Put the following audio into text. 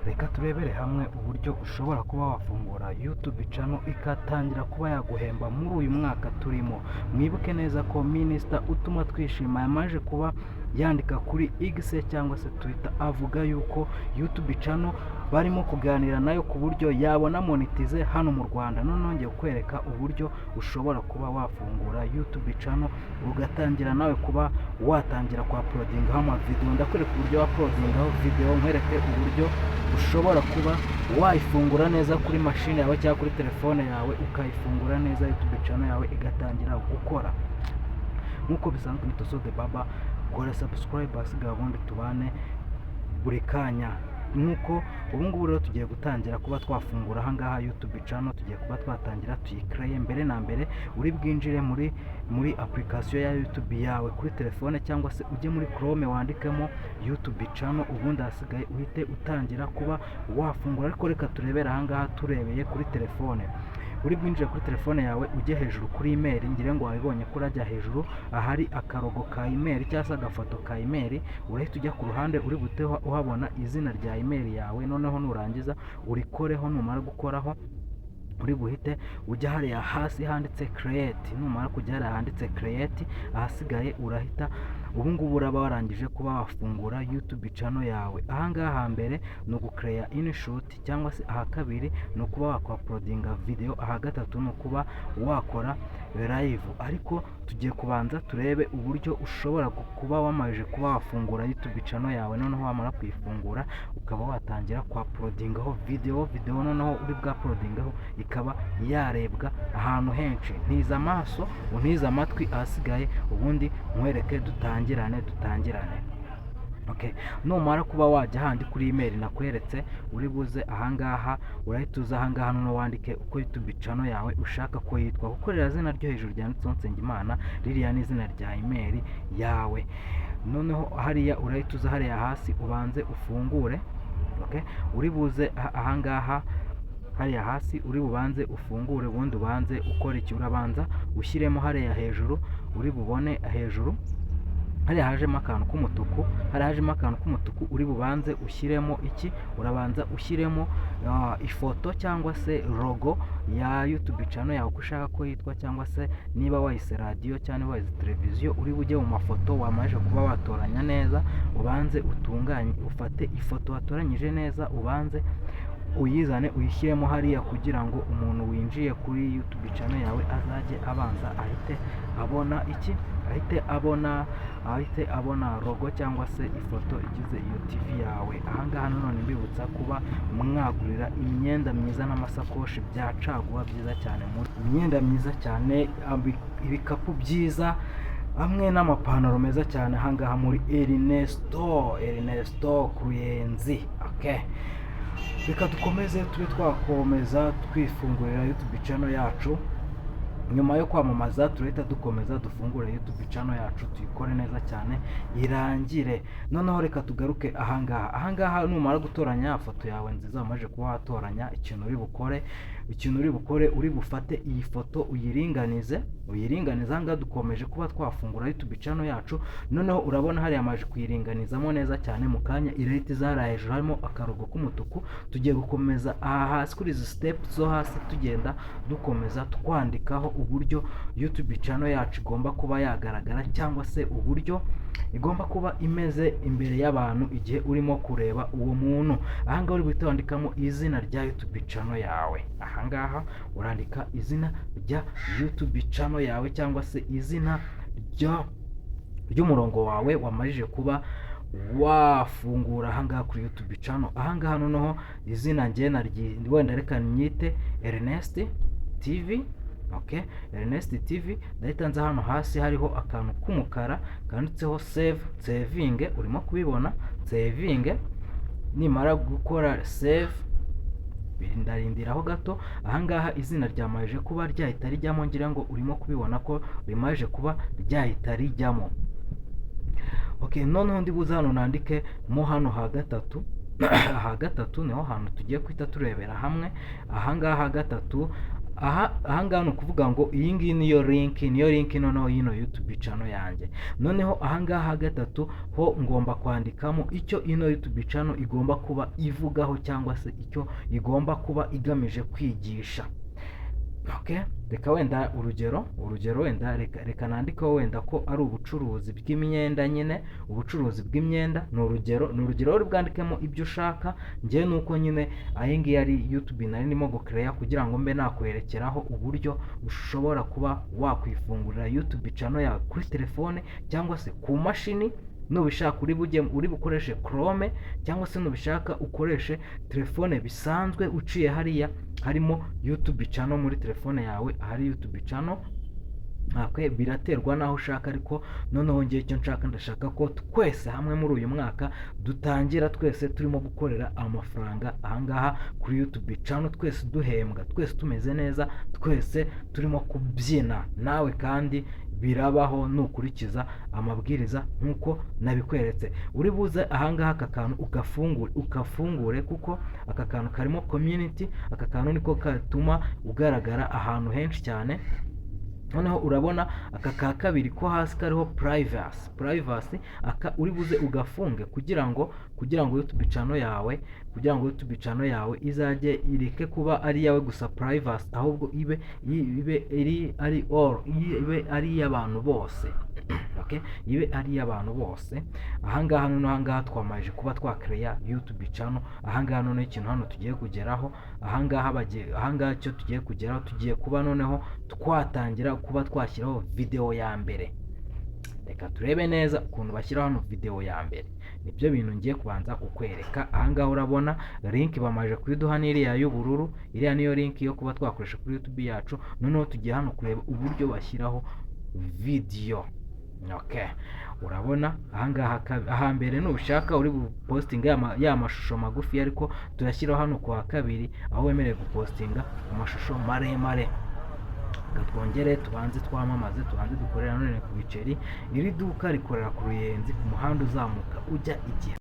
reka turebere hamwe uburyo ushobora kuba wafungura YouTube channel ikatangira kuba yaguhemba muri uyu mwaka turimo. Mwibuke neza ko Minisita utuma twishima yamaje kuba yandika kuri X cyangwa se Twitter avuga yuko YouTube channel barimo kuganira nayo ku buryo yabona monetize hano mu Rwanda. None nongeye kwereka uburyo ushobora kuba wafungura YouTube channel ugatangira nawe kuba watangira kwa uploadingaho amavideo. Ndakwereka uburyo wa uploadingaho video, nkwereke uburyo ushobora kuba wayifungura neza kuri machine yawe cyangwa kuri telefone yawe, ukayifungura neza YouTube channel yawe igatangira gukora. Nkuko bisanzwe ni Toso the Baba, kora subscribe asigaye ubundi tubane buri kanya. Nuko ubu ngubu rero tugiye gutangira kuba twafungura ahangaha YouTube channel, tugiye kuba twatangira tuyicreate. Mbere na mbere uri bwinjire muri application ya YouTube yawe kuri telefone, cyangwa se ujye muri Chrome wandikemo YouTube channel, ubundi hasigaye uhite utangira kuba wafungura. Ariko reka turebera ahangaha turebeye kuri telefone. Uri bwinjire kuri telefone yawe ujye hejuru kuri email, ngire ngo wabibonye ko urajya hejuru ahari akarogo ka email cyangwa se agafoto ka email, urahita ujya ku ruhande uri buteho uhabona izina rya email yawe. Noneho nurangiza urikoreho, numara gukoraho uri buhite ujya hariya hasi handitse create. Numara kujya hariya handitse create, ahasigaye urahita ubu ngubu uraba warangije kuba wafungura YouTube channel yawe. Ahangaha hambere ni ugucreate InShot, cyangwa se aha kabiri ni ukuba wakwa-uploadinga video, aha gatatu ni ukuba wakora live. Ariko tugiye kubanza turebe uburyo ushobora kuba wamaje kuba wafungura YouTube channel yawe. Noneho wamara kuyifungura ukaba watangira kwa-uploadingaho video. Noneho uri bwa-uploadingaho ikaba yarebwa ahantu henshi. Ntiza amaso untiza amatwi, ahasigaye ubundi nkwereke dutangirane. Okay, numara kuba wajya handi kuri email nakweretse, uri buze ahangaha urahita uza ahangaha noneho wandike uko YouTube channel yawe ushaka ko yitwa. Gukorera zina ryo hejuru ryanditseho Nsengimana, ririya ni izina rya email yawe. Noneho hariya urahita uza hariya hasi ubanze ufungure. Okay, uri buze ahangaha hariya hasi uri bubanze ufungure, ubundi ubanze ukora iki, urabanza ushyiremo hariya hejuru, uri bubone hejuru hariya hajemo akantu k'umutuku, uri bubanze ushyiremo iki, urabanza ushyiremo ifoto cyangwa se logo ya YouTube channel yawe uko ushaka ko yitwa, cyangwa se niba wayise radio cyangwa wayise televiziyo, uri bujye mu mafoto wamaje kuba watoranya neza, ubanze utunganye, ufate ifoto watoranyije neza, ubanze uyizane uyishyiremo hariya, kugira ngo umuntu winjiye kuri YouTube channel yawe azajye abanza ahite abona iki, ahite abona logo cyangwa se ifoto igize iyo TV yawe. Ahangaha none mbibutsa kuba mwagurira imyenda myiza n'amasakoshi bya caguwa byiza cyane, imyenda myiza cyane, ibikapu byiza hamwe n'amapantaro meza cyane ahangaha muri Ernesto Kuyenzi. Okay, reka dukomeze tube twakomeza twifungurira YouTube channel yacu. Nyuma yo kwamamaza turahita dukomeza dufungure YouTube channel yacu, tuyikore neza cyane irangire. Noneho reka tugaruke ahangaha numara gutoranya foto yawe nziza wamaje kuba watoranya, ikintu uri bukore uri bufate iyi foto uyiringanize. Ahangaha dukomeje kuba twafungura YouTube channel yacu. Noneho urabona hari yamaje kuyiringanizamo neza cyane, mu kanya irahita izara hejuru harimo akarogo k'umutuku. Tugiye gukomeza aha hasi kuri izi step zo hasi, tugenda dukomeza twandikaho uburyo YouTube channel yacu igomba kuba yagaragara, cyangwa se uburyo igomba kuba imeze imbere y'abantu igihe urimo kureba uwo muntu. Ahangaha uri guhita wandikamo izina rya YouTube channel yawe. Ahangaha urandika izina rya YouTube channel yawe, cyangwa se izina ry'umurongo wawe wamajije kuba wafungura ahangaha kuri YouTube channel. Ahangaha noneho izina wenda reka nyite Ernest TV. Okay, Ernest TV. Ndahita nza hano hasi hariho akantu k'umukara kanditseho saving, urimo kubibona saving. Nimara gukora save ndarindiraho gato, ahangaha izina ryamaje kuba ryahita rijyamo, ngira ngo urimo kubibona ko rimaje kuba ryahita rijyamo. Okay, noneho ndi buze hano nandike mo hano ha gatatu niho hantu tugiye kwita turebera hamwe. Ahangaha gatatu ahangaha ni ukuvuga ngo iyi ngiyi niyo link noneho y'ino YouTube channel yanjye. Noneho ahangaha gatatu ho ngomba kwandikamo icyo ino YouTube channel igomba kuba ivugaho cyangwa se icyo igomba kuba igamije kwigisha. Okay, reka wenda urugero wenda reka nandikaho wenda ko ari ubucuruzi bw'imyenda nyine, ubucuruzi bw'imyenda ni urugero uri bwandikemo ibyo ushaka. Njye nuko nyine ahingi ari YouTube nari ndimo gucreate kugira ngo mbe nakwerekeraho uburyo ushobora kuba wakwifungurira YouTube channel yawe kuri telefone cyangwa se ku mashini. Nubishaka uri bukoreshe Chrome cyangwa se nubishaka ukoreshe telefone bisanzwe uciye hariya harimo YouTube channel muri telefone yawe, ahari YouTube channel. Biraterwa naho ushaka, ariko noneho ngiye icyo nshaka, ndashaka ko twese hamwe muri uyu mwaka dutangira twese turimo gukorera amafaranga ahangaha kuri YouTube channel, twese duhembwa, twese tumeze neza, twese turimo kubyina. Nawe kandi birabaho nukurikiza amabwiriza nkuko nabikweretse. Uri buze ahangaha aka kantu ukafungure kuko aka kantu karimo community. Aka kantu niko katuma ugaragara ahantu henshi cyane. Noneho urabona aka ka kabiri ko hasi kariho privacy, aka uri buze ugafunge kugira ngo YouTube channel yawe izajye ireke kuba ari yawe gusa privacy, ahubwo ibe ari y'abantu bose. Okay, ibe ari y'abantu bose. Ahangaha twamaje kuba twakreya YouTube channel. Ahangaha none ikintu hano tugiye kugeraho, ahangaha cyo tugiye kugeraho, tugiye kuba noneho twatangira kuba twashyiraho video ya mbere. Reka turebe neza ukuntu bashyiraho hano video ya mbere. Nibyo bintu ngiye kubanza kukwereka. Ahangaha urabona link bamaje kuyiduha n'iriya y'ubururu, iriya niyo link yo kuba twakoresha kuri YouTube yacu. Noneho tugiye hano kureba uburyo bashyiraho video. Okay, urabona ahangaha ahambere nushaka uri postinga ya mashusho magufi, ariko turashyiraho hano kwa kabiri aho wemerewe gupostinga amashusho maremare. Twongere tubanze twamamaze, tubanze dukorera none ku biceri. Iri duka rikorera ku Ruyenzi ku muhanda uzamuka ujya Igihe.